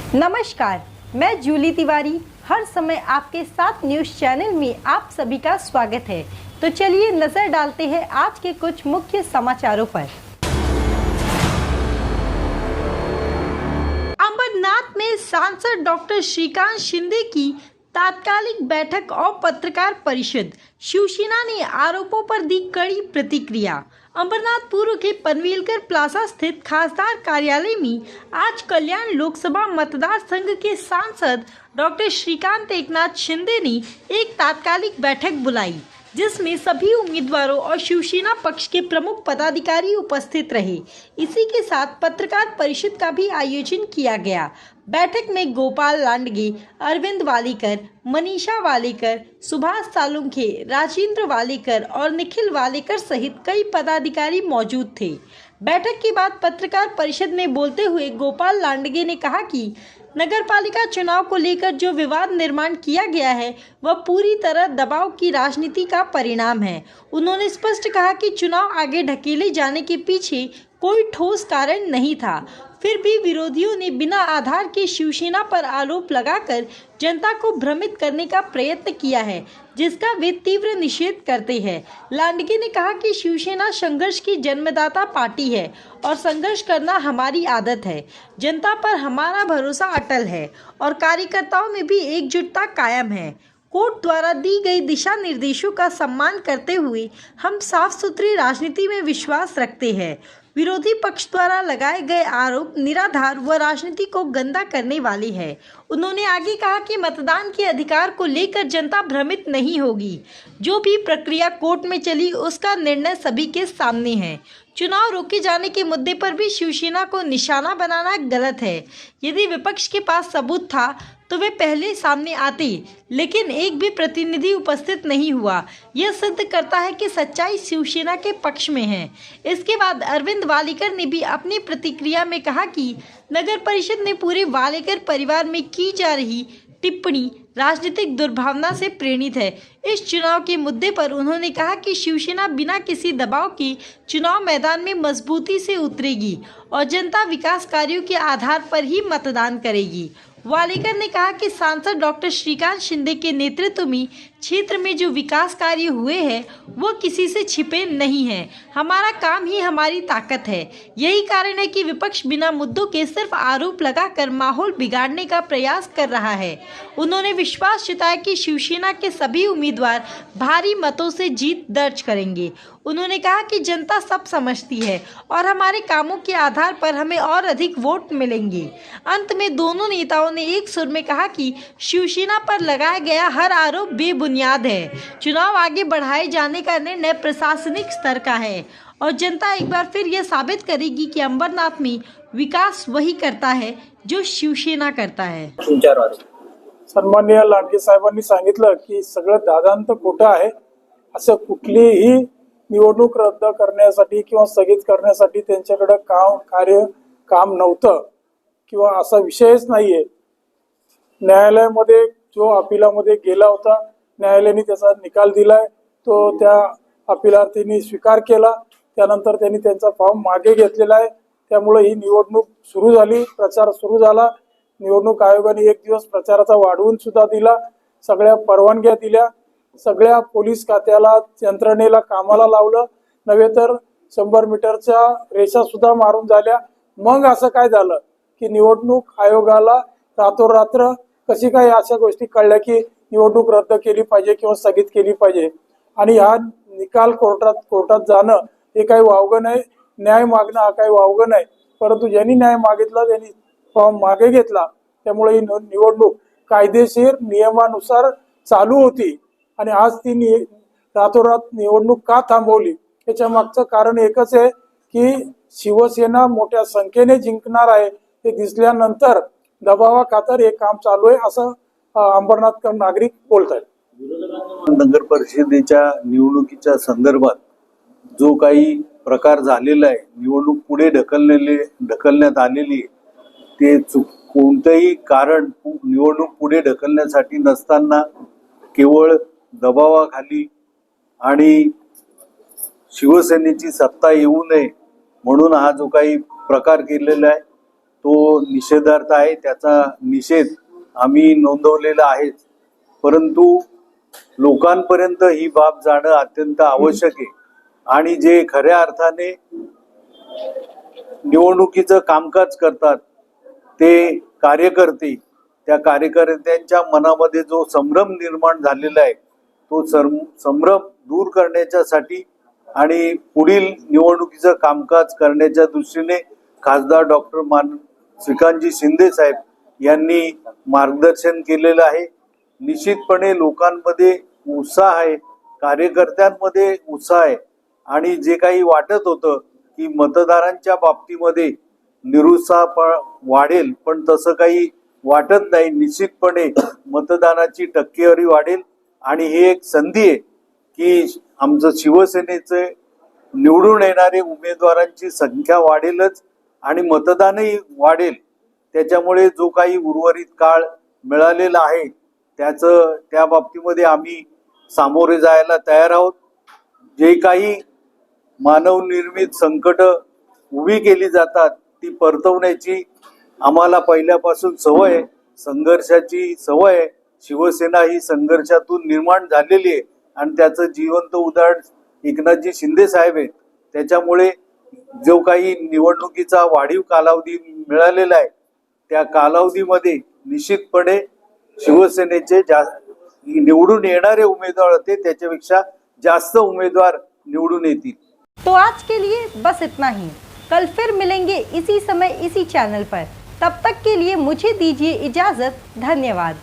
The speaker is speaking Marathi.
नमस्कार, मैं जूली तिवारी हर समय आपके साथ न्यूज़ चैनल में आप सभी का स्वागत है। तो चलिए नजर डालते हैं आज के कुछ मुख्य समाचारों पर। अंबरनाथ में सांसद डॉक्टर श्रीकांत शिंदे की तात्कालिक बैठक और पत्रकार परिषद। शिवसेना ने आरोपों पर दी कड़ी प्रतिक्रिया। अंबरनाथ पूर्व के पनवेलकर प्लाजा स्थित खासदार कार्यालय में आज कल्याण लोकसभा मतदार संघ के सांसद डॉक्टर श्रीकांत एकनाथ शिंदे ने एक तात्कालिक बैठक बुलाई, जिसमें सभी उम्मीदवारों और शिवसेना पक्ष के प्रमुख पदाधिकारी उपस्थित रहे। इसी के साथ पत्रकार परिषद का भी आयोजन किया गया। बैठक में गोपाल लांडगे, अरविंद वालेकर, मनीषा वालेकर, सुभाष सालुंखे, राजेंद्र वालेकर और निखिल वालेकर सहित कई पदाधिकारी मौजूद थे। बैठक के बाद पत्रकार परिषद में बोलते हुए गोपाल लांडगे ने कहा कि नगरपालिका चुनाव को लेकर जो विवाद निर्माण किया गया है वह पूरी तरह दबाव की राजनीति का परिणाम है। उन्होंने स्पष्ट कहा कि चुनाव आगे ढकेले जाने के पीछे कोई ठोस कारण नहीं था, फिर भी विरोधियों ने बिना आधार के शिवसेना पर आरोप लगाकर जनता को भ्रमित करने का प्रयत्न किया है, जिसका वे तीव्र निषेध करते हैं। लांडगे ने कहा कि शिवसेना संघर्ष की जन्मदाता पार्टी है और संघर्ष करना हमारी आदत है। जनता पर हमारा भरोसा अटल है और कार्यकर्ताओं में भी एकजुटता कायम है। कोर्ट द्वारा दी गई दिशा निर्देशों का सम्मान करते हुए हम साफ सुथरी राजनीति में विश्वास रखते हैं। विरोधी पक्ष द्वारा लगाए गए आरोप निराधार व राजनीति को गंदा करने वाले हैं। उन्होंने आगे कहा कि मतदान के अधिकार को लेकर जनता भ्रमित नहीं होगी। जो भी प्रक्रिया कोर्ट में चली उसका निर्णय सभी के सामने है। चुनाव रोके जाने के मुद्दे पर भी शिवसेना को निशाना बनाना गलत है। यदि विपक्ष के पास सबूत था तो वे पहले सामने आते, लेकिन एक भी प्रतिनिधि उपस्थित नहीं हुआ। यह सिद्ध करता है कि सच्चाई शिवसेना के पक्ष में है। इसके बाद अरविंद वालेकर ने भी अपनी प्रतिक्रिया में कहा कि नगर परिषद ने पूरे वालेकर परिवार में की जा रही टिप्पणी राजनीतिक दुर्भावना से प्रेरित है। इस चुनाव के मुद्दे पर उन्होंने कहा कि शिवसेना बिना किसी दबाव के चुनाव मैदान में मजबूती से उतरेगी और जनता विकास कार्यों के आधार पर ही मतदान करेगी। वालेकर ने कहा कि सांसद डॉक्टर श्रीकांत शिंदे के नेतृत्व में क्षेत्र में जो विकास कार्य हुए हैं वो किसी से छिपे नहीं हैं। हमारा काम ही हमारी ताकत है। यही कारण है कि विपक्ष बिना मुद्दों के सिर्फ आरोप लगाकर माहौल बिगाड़ने का प्रयास कर रहा है। उन्होंने विश्वास जताया कि शिवसेना के सभी उम्मीदवार भारी मतों से जीत दर्ज करेंगे। उन्होंने कहा कि जनता सब समझती है और हमारे कामों के आधार पर हमें और अधिक वोट मिलेंगे। अंत में दोनों नेताओं ने एक सुर में कहा कि शिवसेना पर लगाया गया हर आरोप बेबुनियाद है। चुनाव आगे बढ़ाए जाने का निर्णय प्रशासनिक स्तर का है और जनता एक बार फिर यह साबित करेगी कि अंबरनाथ में विकास वही करता है जो शिवसेना करता है। सन्माननीय लांडगे साहेबांनी सांगितलं की सगळं दादांत खोटं आहे। असं कुठलीही निवडणूक रद्द करण्यासाठी किंवा स्थगित करण्यासाठी त्यांच्याकडे काम नव्हतं किंवा असा विषयच नाहीये। न्यायालयामध्ये जो अपिलामध्ये गेला होता, न्यायालयाने त्याचा निकाल दिलाय, तो त्या अपिलार्थींनी स्वीकार केला। त्यानंतर त्यांनी त्यांचा फॉर्म मागे घेतलेला आहे। त्यामुळे ही निवडणूक सुरू झाली, प्रचार सुरू झाला। निवडणूक आयोगाने एक दिवस प्रचाराचा वाढवून सुद्धा दिला, सगळ्या परवानग्या दिल्या, सगळ्या पोलीस खात्याला यंत्रणेला कामाला लावलं, नव्हे तर 100 मीटरच्या रेषा सुद्धा मारून झाल्या। मग असं काय झालं की निवडणूक आयोगाला रातोरात्र कशी काय अशा गोष्टी कळल्या की निवडणूक रद्द केली पाहिजे किंवा स्थगित केली पाहिजे। आणि हा निकाल कोर्टात जाणं हे काही वावगं नाही, न्याय मागणं हा काही वावगं नाही। परंतु ज्यांनी न्याय मागितला त्यांनी फॉर्म मागे घेतला, त्यामुळे ही निवडणूक कायदेशीर नियमानुसार चालू होती। आणि आज ती रातोरात निवडणूक का थांबवली याच्या मागचं कारण एकच आहे की शिवसेना मोठ्या संख्येने जिंकणार आहे हे दिसल्यानंतर दबावाखातर हे काम चालू आहे असं अंबरनाथकर नागरिक बोलतात। नगर परिषदेच्या निवडणुकीच्या संदर्भात जो काही प्रकार झालेला आहे, निवडणूक पुढे ढकलण्यात आलेली ते कोणतेही कारण निवडणूक पुढे ढकलण्यासाठी नसताना केवळ दबावाखाली आणि शिवसेनेची सत्ता येऊ नये म्हणून हा जो काही प्रकार केलेला आहे तो निषेधार्थ आहे, त्याचा निषेध आम्ही नोंदवलेला आहे. परंतु लोकांपर्यंत ही बाब जाणं अत्यंत आवश्यक आहे आणि जे खऱ्या अर्थाने निवडणुकीचं कामकाज करतात ते कार्यकर्ते, त्या कार्यकर्त्यांच्या मनामध्ये जो संभ्रम निर्माण झालेला आहे तो संभ्रम दूर करण्याच्यासाठी आणि पुढील निवडणुकीचं कामकाज करण्याच्या दृष्टीने खासदार डॉक्टर श्रीकांतजी शिंदे साहेब यांनी मार्गदर्शन केलेलं आहे. निश्चितपणे लोकांमध्ये उत्साह आहे, कार्यकर्त्यांमध्ये उत्साह आहे आणि जे काही वाटत होतं की मतदारांच्या बाबतीमध्ये निरुत्साह वाढेल, पण तसं काही वाटत नाही. निश्चितपणे मतदानाची टक्केवारी वाढेल आणि ही एक संधी आहे की आमचं शिवसेनेचे निवडून येणारे उमेदवारांची संख्या वाढेलच आणि मतदानही वाढेल. त्याच्यामुळे जो काही उर्वरित काळ मिळालेला आहे त्या बाबतीमध्ये आम्ही सामोरे जायला तयार आहोत. जे काही मानवनिर्मित संकट उभी केली जातात ती परतवण्याची आम्हाला पहिल्यापासून सवय आहे, संघर्षाची सवय आहे. शिवसेना ही संघर्षातून निर्माण झालेली आहे आणि त्याचं जिवंत उदाहरण एकनाथजी शिंदे साहेब आहेत. त्याच्यामुळे जो काही निवडणुकीचा वाढीव कालावधी मिळालेला आहे त्या कालावधीमध्ये निश्चितपणे शिवसेनेचे निवडून येणारे उमेदवार होते त्याच्यापेक्षा जास्त उमेदवार निवडून येतील. तो आज के लिए बस इतना ही. कल फिर मिलेंगे इसी समय इसी चैनल पर. तब तक के लिए मुझे दीजिए इजाजत. धन्यवाद.